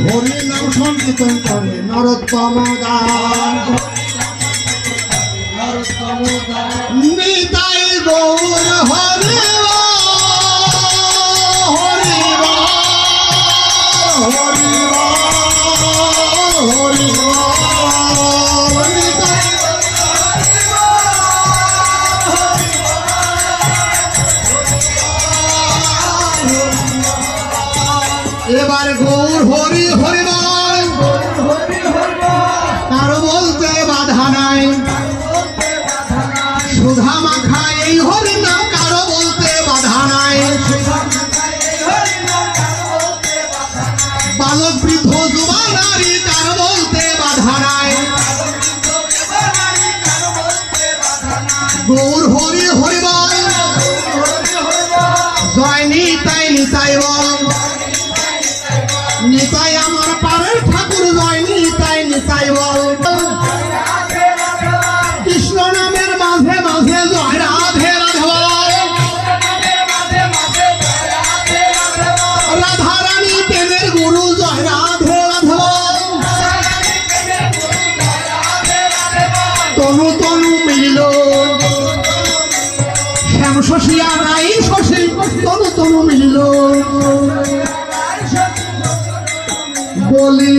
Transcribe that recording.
হরি নাম সংকীর্তন করে নরোত্তম দাস। নিতাই গৌর হরি হরি হরি হরি এবার গৌর হরি হরি বল, কারো বলতে বাধা নাই। সুধা মাখা এই হরি নাম কারো বলতে বাধা নাই। বালক বৃদ্ধ যুবা নারী কারো বলতে বাধা নাই। গৌর হরি হরি বল, জয় নিতাই নিতাই বল। নিতাই আমার পারের ঠাকুর, জয় নিতাই নিতাই বল। কৃষ্ণ নামের মাঝে মাঝে জয় রাধে রাধে বল। রাধা রানী প্রেমের গুরু, জয় রাধে রাধে বল। তনু তনু মিলিল শ্যাম শশী আর রাই শশী, তনু তনু মিলিল বলি।